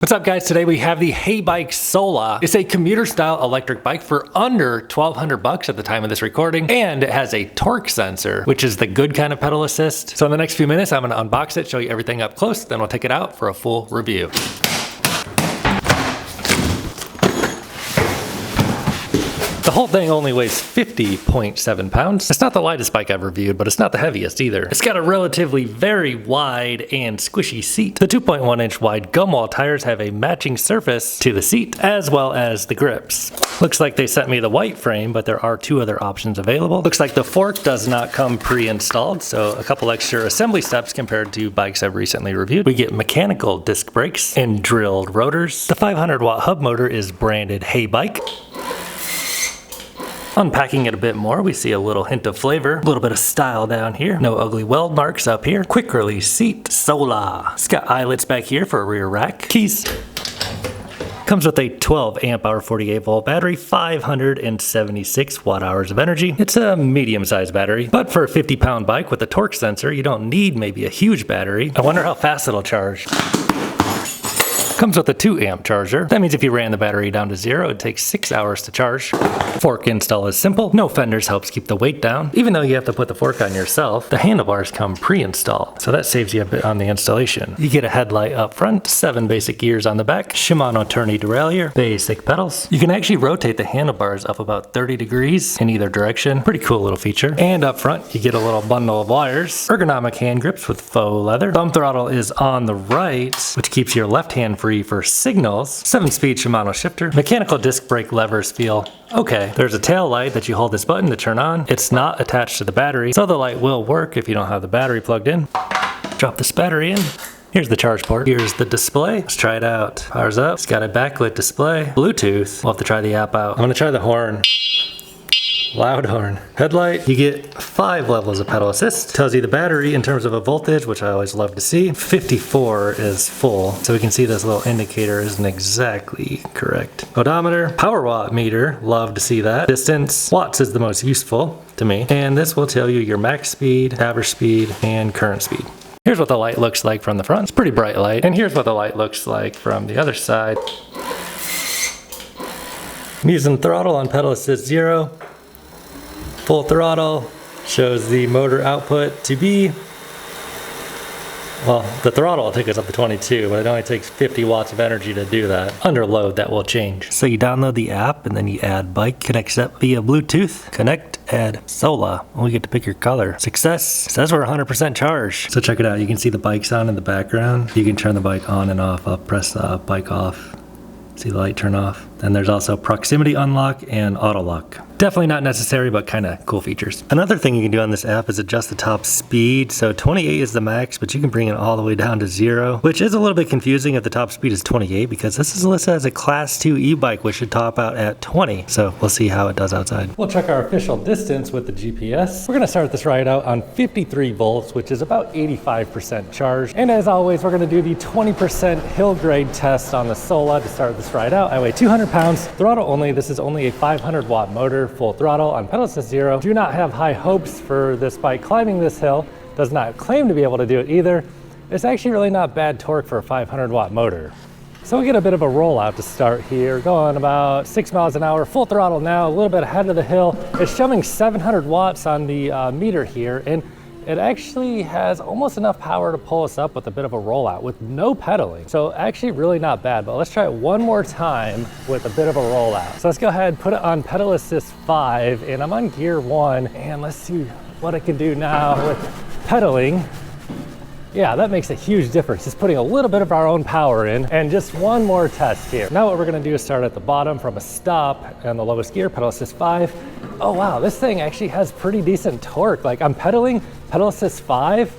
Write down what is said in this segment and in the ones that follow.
What's up guys, today we have the HeyBike Sola. It's a commuter style electric bike for under 1,200 bucks at the time of this recording, and it has a torque sensor, which is the good kind of pedal assist. So in the next few minutes, I'm gonna unbox it, show you everything up close, then we'll take it out for a full review. The whole thing only weighs 50.7 pounds. It's not the lightest bike I've reviewed, but it's not the heaviest either. It's got a relatively very wide and squishy seat. The 2.1 inch wide gumwall tires have a matching surface to the seat, as well as the grips. Looks like they sent me the white frame, but there are two other options available. Looks like the fork does not come pre-installed, so a couple extra assembly steps compared to bikes I've recently reviewed. We get mechanical disc brakes and drilled rotors. The 500 watt hub motor is branded HeyBike. Unpacking it a bit more, we see a little hint of flavor, a little bit of style down here. No ugly weld marks up here. Quick release seat, Sola. It's got eyelets back here for a rear rack. Keys. Comes with a 12 amp hour 48 volt battery, 576 watt hours of energy. It's a medium sized battery, but for a 50-pound bike with a torque sensor, you don't need maybe a huge battery. I wonder how fast it'll charge. Comes with a 2 amp charger. That means if you ran the battery down to zero, it takes 6 hours to charge. Fork install is simple. No fenders helps keep the weight down. Even though you have to put the fork on yourself, the handlebars come pre-installed, so that saves you a bit on the installation. You get a headlight up front, 7 basic gears on the back, Shimano tourney derailleur, basic pedals. You can actually rotate the handlebars up about 30 degrees in either direction. Pretty cool little feature. And up front, you get a little bundle of wires. Ergonomic hand grips with faux leather. Thumb throttle is on the right, which keeps your left hand free for signals. 7-speed Shimano shifter. Mechanical disc brake levers feel okay. There's a tail light that you hold this button to turn on. It's not attached to the battery, so the light will work if you don't have the battery plugged in. Drop this battery in. Here's the charge port. Here's the display. Let's try it out. Powers up. It's got a backlit display. Bluetooth. We'll have to try the app out. I'm gonna try the horn. Loud horn. Headlight. You get 5 levels of pedal assist. Tells you the battery in terms of a voltage, which I always love to see. 54 is full, so we can see this little indicator isn't exactly correct. Odometer, power watt meter, love to see that. Distance, watts is the most useful to me. And this will tell you your max speed, average speed, and current speed. Here's what the light looks like from the front. It's pretty bright light. And here's what the light looks like from the other side. I'm using throttle on pedal assist 0. Full throttle shows the motor output to be, well, the throttle will take us up to 22, but it only takes 50 watts of energy to do that. Under load, that will change. So you download the app and then you add bike, connects up via Bluetooth, connect, add Sola, and we get to pick your color. Success. It says we're 100% charged. So check it out. You can see the bike's on in the background. You can turn the bike on and off. I'll press the bike off. See the light turn off. Then there's also proximity unlock and auto lock. Definitely not necessary, but kind of cool features. Another thing you can do on this app is adjust the top speed. So 28 is the max, but you can bring it all the way down to 0, which is a little bit confusing if the top speed is 28, because this is listed as a class 2 e-bike, which should top out at 20. So we'll see how it does outside. We'll check our official distance with the GPS. We're gonna start this ride out on 53 volts, which is about 85% charged. And as always, we're gonna do the 20% hill grade test on the Sola to start this ride out. I weigh 200 pounds, throttle only. This is only a 500 watt motor, full throttle on pedal assist 0. Do not have high hopes for this bike climbing this hill. Does not claim to be able to do it either. It's actually really not bad torque for a 500 watt motor. So we get a bit of a rollout to start here, going about 6 miles an hour, full throttle now, a little bit ahead of the hill. It's showing 700 watts on the meter here, and it actually has almost enough power to pull us up with a bit of a rollout with no pedaling. So actually really not bad, but let's try it one more time with a bit of a rollout. So let's go ahead and put it on pedal assist 5, and I'm on gear 1, and let's see what it can do now with pedaling. Yeah, that makes a huge difference. Just putting a little bit of our own power in, and just one more test here. Now what we're gonna do is start at the bottom from a stop and the lowest gear, pedal assist 5. Oh wow, this thing actually has pretty decent torque. Like I'm pedaling, pedal assist 5,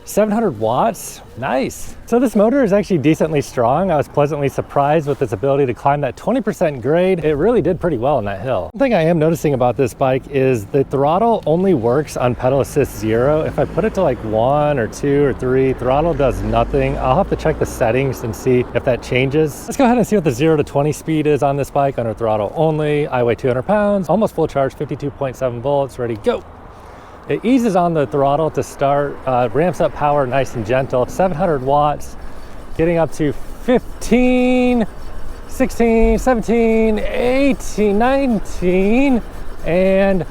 700 watts, nice. So this motor is actually decently strong. I was pleasantly surprised with its ability to climb that 20% grade. It really did pretty well in that hill. One thing I am noticing about this bike is the throttle only works on pedal assist 0. If I put it to like 1 or 2 or 3, throttle does nothing. I'll have to check the settings and see if that changes. Let's go ahead and see what the 0 to 20 speed is on this bike under throttle only. I weigh 200 pounds, almost full charge, 52.7 volts, ready, go. It eases on the throttle to start, ramps up power nice and gentle, 700 watts, getting up to 15, 16, 17, 18, 19, and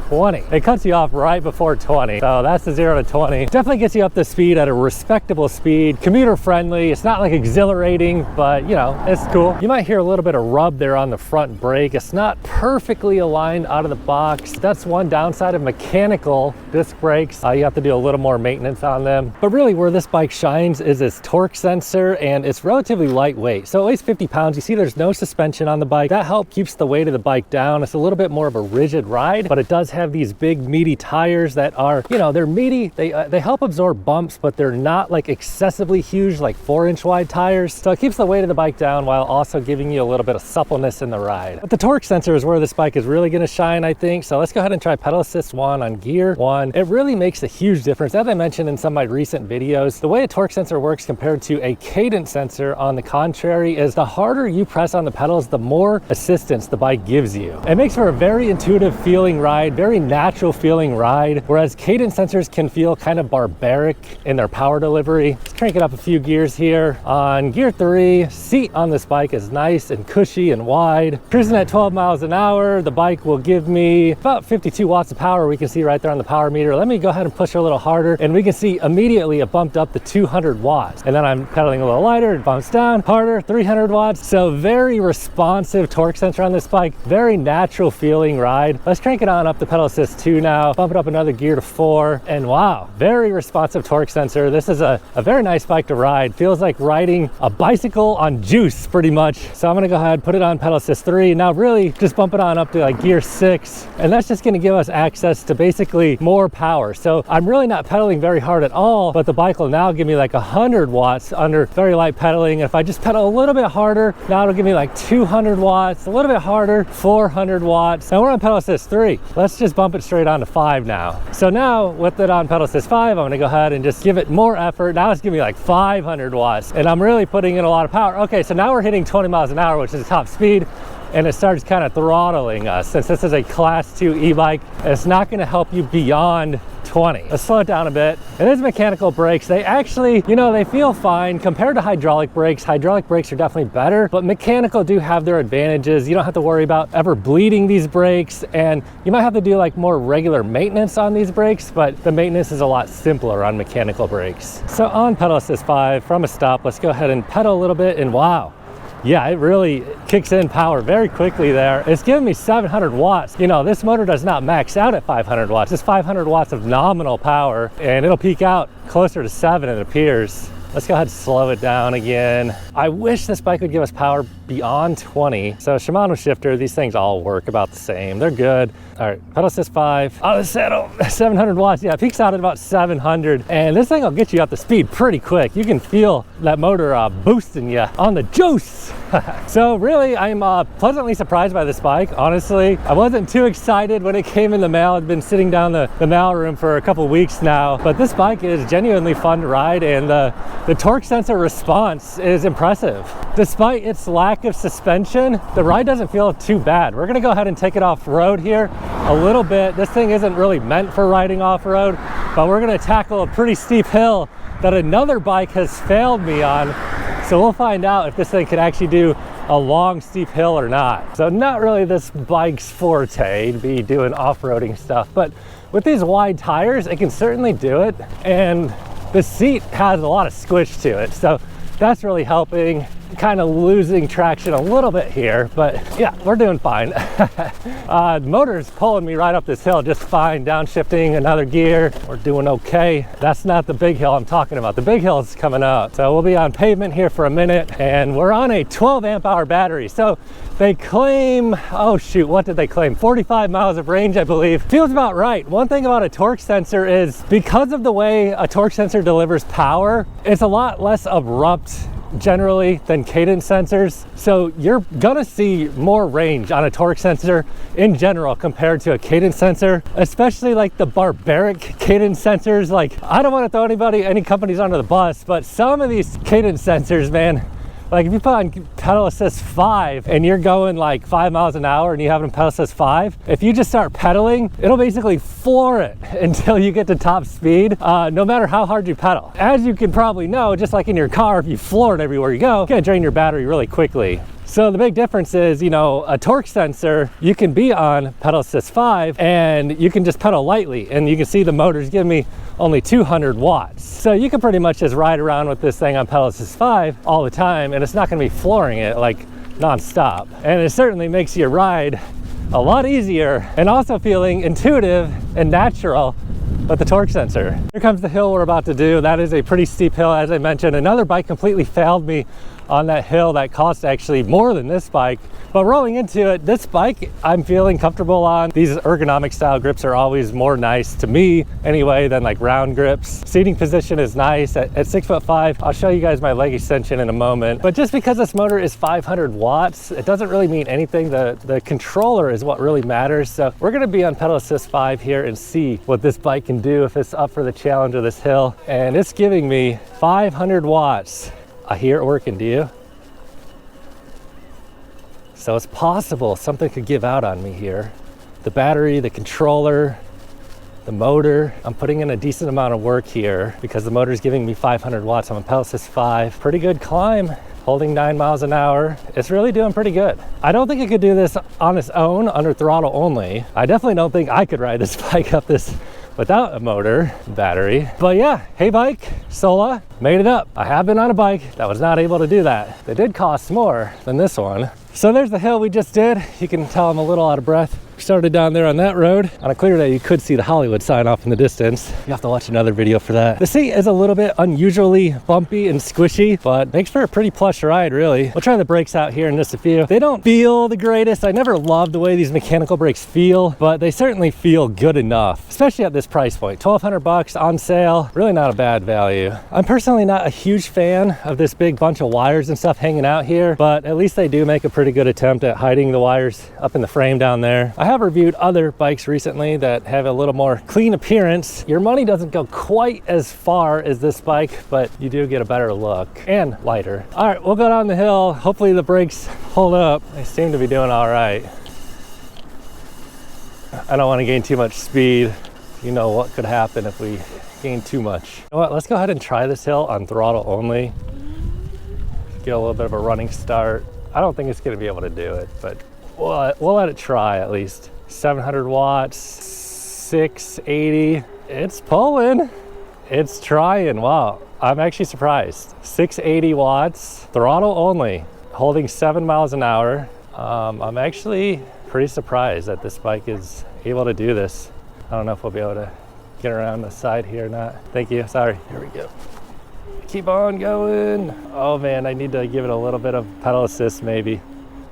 20. It cuts you off right before 20. So that's the 0 to 20. Definitely gets you up to speed at a respectable speed. Commuter friendly. It's not like exhilarating, but you know, it's cool. You might hear a little bit of rub there on the front brake. It's not perfectly aligned out of the box. That's one downside of mechanical disc brakes. You have to do a little more maintenance on them. But really where this bike shines is its torque sensor, and it's relatively lightweight. So it weighs 50 pounds. You see there's no suspension on the bike. That helps keeps the weight of the bike down. It's a little bit more of a rigid ride, but it does have these big meaty tires that are, you know, they're meaty. They help absorb bumps, but they're not like excessively huge, like 4-inch wide tires. So it keeps the weight of the bike down while also giving you a little bit of suppleness in the ride. But the torque sensor is where this bike is really going to shine, I think. So let's go ahead and try pedal assist 1 on gear 1. It really makes a huge difference. As I mentioned in some of my recent videos, the way a torque sensor works compared to a cadence sensor, on the contrary, is the harder you press on the pedals, the more assistance the bike gives you. It makes for a very intuitive feeling ride, very natural feeling ride, whereas cadence sensors can feel kind of barbaric in their power delivery. Let's crank it up a few gears here. On gear 3, seat on this bike is nice and cushy and wide. Cruising at 12 miles an hour, the bike will give me about 52 watts of power. We can see right there on the power meter. Let me go ahead and push a little harder, and we can see immediately it bumped up to 200 watts. And then I'm pedaling a little lighter, it bumps down, harder, 300 watts. So very responsive torque sensor on this bike, very natural feeling ride. Let's crank it on up to pedal assist 2 now, bump it up another gear to 4, and wow, very responsive torque sensor. This is a very nice bike to ride. Feels like riding a bicycle on juice pretty much. So I'm gonna go ahead, put it on pedal assist 3. Now really just bump it on up to like gear 6, and that's just gonna give us access to basically more power. So I'm really not pedaling very hard at all, but the bike will now give me like 100 watts under very light pedaling. If I just pedal a little bit harder, now it'll give me like 200 watts, a little bit harder, 400 watts. Now we're on pedal assist 3. Let's just bump it straight on to 5 now. So now with it on pedal assist 5, I'm gonna go ahead and just give it more effort. Now it's giving me like 500 watts, and I'm really putting in a lot of power. Okay, so now we're hitting 20 miles an hour, which is top speed, and it starts kind of throttling us. Since this is a class 2 e-bike, it's not gonna help you beyond 20. Let's slow it down a bit. It is mechanical brakes. They actually, you know, they feel fine compared to hydraulic brakes. Hydraulic brakes are definitely better, but mechanical do have their advantages. You don't have to worry about ever bleeding these brakes, and you might have to do like more regular maintenance on these brakes, but the maintenance is a lot simpler on mechanical brakes. So on pedal assist 5, from a stop, let's go ahead and pedal a little bit, and wow. Yeah, it really kicks in power very quickly there. It's giving me 700 watts. You know, this motor does not max out at 500 watts. It's 500 watts of nominal power, and it'll peak out closer to 7, it appears. Let's go ahead and slow it down again. I wish this bike would give us power beyond 20. So Shimano shifter, these things all work about the same. They're good. All right, pedal assist 5. On the saddle, 700 watts. Yeah, it peaks out at about 700. And this thing will get you up to speed pretty quick. You can feel that motor boosting you on the juice. So really, I'm pleasantly surprised by this bike, honestly. I wasn't too excited when it came in the mail. I've been sitting down the mail room for a couple weeks now, but this bike is genuinely fun to ride, and the torque sensor response is impressive. Despite its lack of suspension, the ride doesn't feel too bad. We're gonna go ahead and take it off-road here a little bit. This thing isn't really meant for riding off-road, but we're gonna tackle a pretty steep hill that another bike has failed me on. So we'll find out if this thing can actually do a long steep hill or not. So not really this bike's forte to be doing off-roading stuff, but with these wide tires, it can certainly do it. And the seat has a lot of squish to it, so that's really helping. Kind of losing traction a little bit here, but yeah, we're doing fine. The motor's pulling me right up this hill just fine. Downshifting another gear, we're doing okay. That's not the big hill I'm talking about. The big hill is coming up. So we'll be on pavement here for a minute, and we're on a 12 amp hour battery. So they claim, oh shoot, what did they claim? 45 miles of range, I believe. Feels about right. One thing about a torque sensor is because of the way a torque sensor delivers power, it's a lot less abrupt generally than cadence sensors. So you're gonna see more range on a torque sensor in general compared to a cadence sensor, especially like the barbaric cadence sensors. Like, I don't want to throw any companies under the bus, but some of these cadence sensors, man, Like if you put on pedal assist 5 and you're going like 5 miles an hour and you have it in pedal assist 5, if you just start pedaling, it'll basically floor it until you get to top speed, no matter how hard you pedal. As you can probably know, just like in your car, if you floor it everywhere you go, it's gonna drain your battery really quickly. So the big difference is, you know, a torque sensor, you can be on pedal assist 5 and you can just pedal lightly, and you can see the motor's giving me only 200 watts. So you can pretty much just ride around with this thing on pedal assist 5 all the time, and it's not gonna be flooring it like non-stop. And it certainly makes your ride a lot easier and also feeling intuitive and natural with the torque sensor. Here comes the hill we're about to do. That is a pretty steep hill, as I mentioned. Another bike completely failed me on that hill that cost actually more than this bike. But rolling into it, this bike I'm feeling comfortable on. These ergonomic style grips are always more nice to me anyway than like round grips. Seating position is nice at 6'5". I'll show you guys my leg extension in a moment. But just because this motor is 500 watts, it doesn't really mean anything. The controller is what really matters. So we're gonna be on pedal assist 5 here and see what this bike can do if it's up for the challenge of this hill. And it's giving me 500 watts. I hear it working, do you? So it's possible something could give out on me here. The battery, the controller, the motor. I'm putting in a decent amount of work here because the motor is giving me 500 watts. I'm on pedal assist 5. Pretty good climb, holding 9 miles an hour. It's really doing pretty good. I don't think it could do this on its own, under throttle only. I definitely don't think I could ride this bike up this without a motor battery. But yeah, HeyBike Sola made it up. I have been on a bike that was not able to do that. They did cost more than this one. So there's the hill we just did. You can tell I'm a little out of breath. Started down there on that road. On a clear day, you could see the Hollywood sign off in the distance. You have to watch another video for that. The seat is a little bit unusually bumpy and squishy, but makes for a pretty plush ride, really. We'll try the brakes out here in just a few. They don't feel the greatest. I never loved the way these mechanical brakes feel, but they certainly feel good enough, especially at this price point. $1,200 on sale, really not a bad value. I'm personally not a huge fan of this big bunch of wires and stuff hanging out here, but at least they do make a pretty good attempt at hiding the wires up in the frame down there. I have reviewed other bikes recently that have a little more clean appearance. Your money doesn't go quite as far as this bike, but you do get a better look and lighter. All right, we'll go down the hill. Hopefully the brakes hold up. They seem to be doing all right. I don't want to gain too much speed. You know what could happen if we gain too much. You know what? Let's go ahead and try this hill on throttle only. Get a little bit of a running start. I don't think it's going to be able to do it, but we'll let it try at least. 700 watts, 680. It's pulling. It's trying. Wow. I'm actually surprised. 680 watts, throttle only, holding 7 miles an hour. I'm actually pretty surprised that this bike is able to do this. I don't know if we'll be able to get around the side here or not. Thank you. Sorry. Here we go. Keep on going. Oh man, I need to give it a little bit of pedal assist maybe.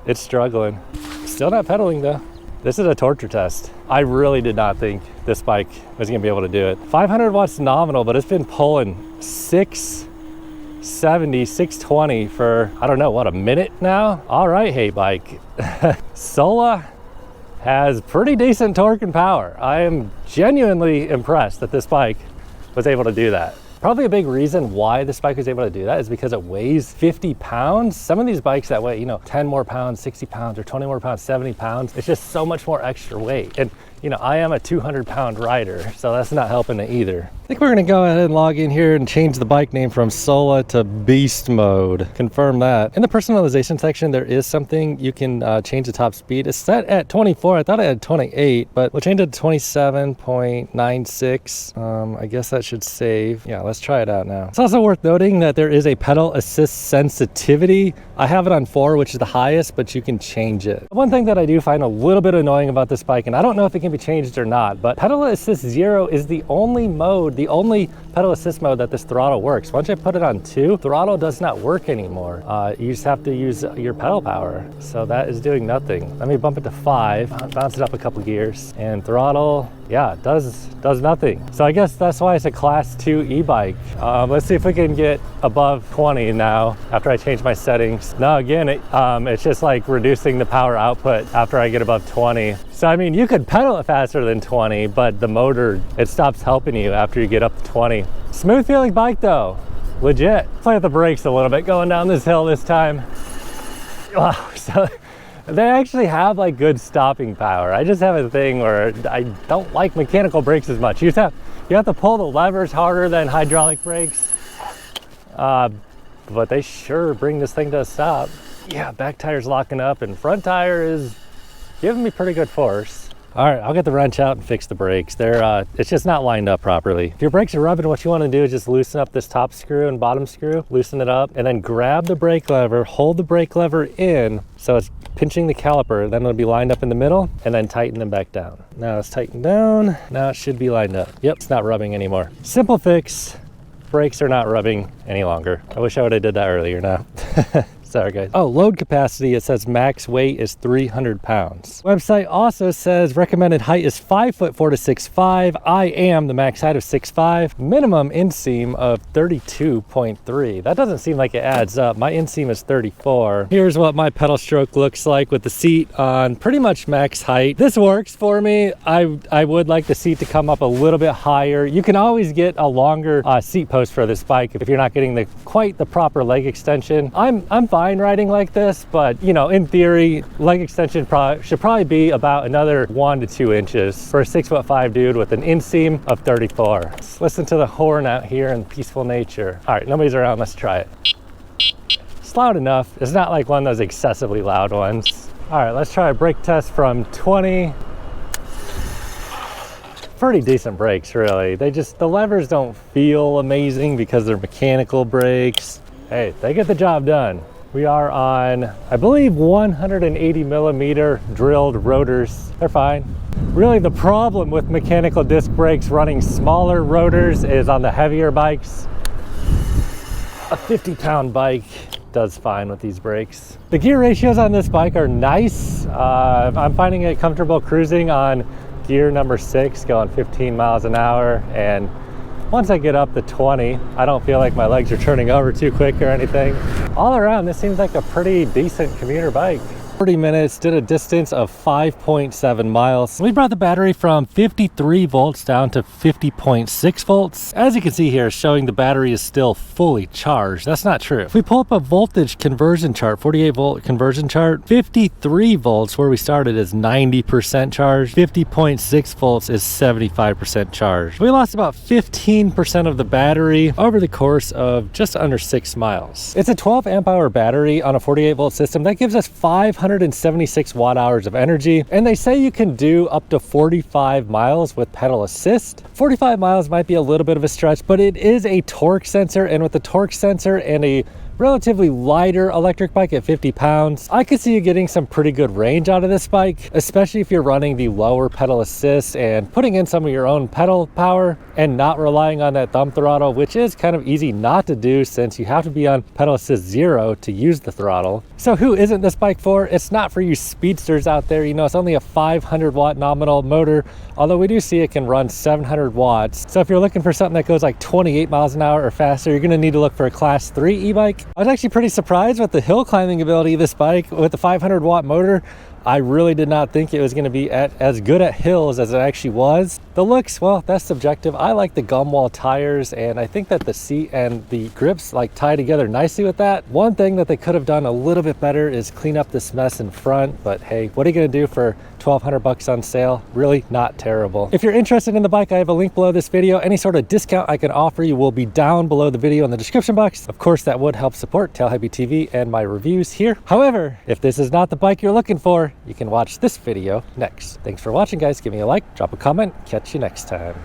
It's struggling. Still not pedaling though. This is a torture test. I really did not think this bike was gonna be able to do it. 500 watts nominal, but it's been pulling 670, 620 for, I don't know, what, a minute now? All right, HeyBike. Sola has pretty decent torque and power. I am genuinely impressed that this bike was able to do that. Probably a big reason why this bike was able to do that is because it weighs 50 pounds. Some of these bikes that weigh, 10 more pounds, 60 pounds, or 20 more pounds, 70 pounds. It's just so much more extra weight. And I am a 200-pound rider, so that's not helping it either. I think we're gonna go ahead and log in here and change the bike name from Sola to Beast Mode. Confirm that. In the personalization section, there is something you can change the top speed. It's set at 24. I thought I had 28, but we'll change it to 27.96. I guess that should save. Yeah, let's try it out now. It's also worth noting that there is a pedal assist sensitivity. I have it on 4, which is the highest, but you can change it. One thing that I do find a little bit annoying about this bike, and I don't know if it can be changed or not, but pedal assist 0 is the only mode, the only pedal assist mode that this throttle works. Once I put it on 2, throttle does not work anymore. You just have to use your pedal power. So that is doing nothing. Let me bump it to 5, bounce it up a couple gears, and throttle, yeah, does nothing. So I guess that's why it's a class 2 e-bike. Let's see if we can get above 20 now after I change my settings. No, again, it's just like reducing the power output after I get above 20. So I mean, you could pedal it faster than 20, but the motor, it stops helping you after you get up to 20. Smooth feeling bike though. legit. Play with the brakes a little bit going down this hill this time. Wow, so they actually have like good stopping power. I just have a thing where I don't like mechanical brakes as much. You have to pull the levers harder than hydraulic brakes. But they sure bring this thing to a stop. Yeah, back tire's locking up and front tire is giving me pretty good force. All right, I'll get the wrench out and fix the brakes. It's just not lined up properly. If your brakes are rubbing, what you want to do is just loosen up this top screw and bottom screw, loosen it up, and then grab the brake lever, hold the brake lever in so it's pinching the caliper, then it'll be lined up in the middle, and then tighten them back down. Now it's tightened down, now it should be lined up. Yep, it's not rubbing anymore. Simple fix, brakes are not rubbing any longer. I wish I would have did that earlier now. Sorry guys. Oh, load capacity, it says max weight is 300 pounds. Website also says recommended height is 5'4" to 6'5". I am the max height of 6'5". Minimum inseam of 32.3. That doesn't seem like it adds up. My inseam is 34. Here's what my pedal stroke looks like with the seat on pretty much max height. This works for me. I would like the seat to come up a little bit higher. You can always get a longer seat post for this bike if you're not getting quite the proper leg extension. I'm fine riding like this, but you know, in theory, leg extension should probably be about another 1 to 2 inches for a 6'5" dude with an inseam of 34. Let's listen to the horn out here in peaceful nature. All right, nobody's around, let's try it. It's loud enough. It's not like one of those excessively loud ones. All right, let's try a brake test from 20. Pretty decent brakes, really. The levers don't feel amazing because they're mechanical brakes. Hey, they get the job done. We are on, I believe, 180 millimeter drilled rotors. They're fine. Really, the problem with mechanical disc brakes running smaller rotors is on the heavier bikes. A 50-pound bike does fine with these brakes. The gear ratios on this bike are nice. I'm finding it comfortable cruising on gear number 6, going 15 miles an hour, and once I get up to 20, I don't feel like my legs are turning over too quick or anything. All around, this seems like a pretty decent commuter bike. 40 minutes, did a distance of 5.7 miles. We brought the battery from 53 volts down to 50.6 volts. As you can see here, showing the battery is still fully charged. That's not true. If we pull up a voltage conversion chart, 48 volt conversion chart, 53 volts where we started is 90% charged. 50.6 volts is 75% charged. We lost about 15% of the battery over the course of just under 6 miles. It's a 12 amp hour battery on a 48 volt system. That gives us 576 watt hours of energy, and they say you can do up to 45 miles with pedal assist. 45 miles might be a little bit of a stretch, but it is a torque sensor, and with the torque sensor and a relatively lighter electric bike at 50 pounds, I could see you getting some pretty good range out of this bike, especially if you're running the lower pedal assist and putting in some of your own pedal power and not relying on that thumb throttle, which is kind of easy not to do since you have to be on pedal assist 0 to use the throttle. So who isn't this bike for? It's not for you speedsters out there. You know, it's only a 500 watt nominal motor, although we do see it can run 700 watts. So if you're looking for something that goes like 28 miles an hour or faster, you're gonna need to look for a class 3 e-bike. I was actually pretty surprised with the hill climbing ability of this bike with the 500 watt motor. I really did not think it was going to be as good at hills as it actually was. The looks, well, that's subjective. I like the gum wall tires, and I think that the seat and the grips like tie together nicely with that. One thing that they could have done a little bit better is clean up this mess in front, but hey, what are you going to do for 1,200 bucks on sale? Really not terrible. If you're interested in the bike, I have a link below this video. Any sort of discount I can offer you will be down below the video in the description box. Of course, that would help support Tailheavy TV and my reviews here. However, if this is not the bike you're looking for, you can watch this video next. Thanks for watching, guys. Give me a like, drop a comment, catch you next time.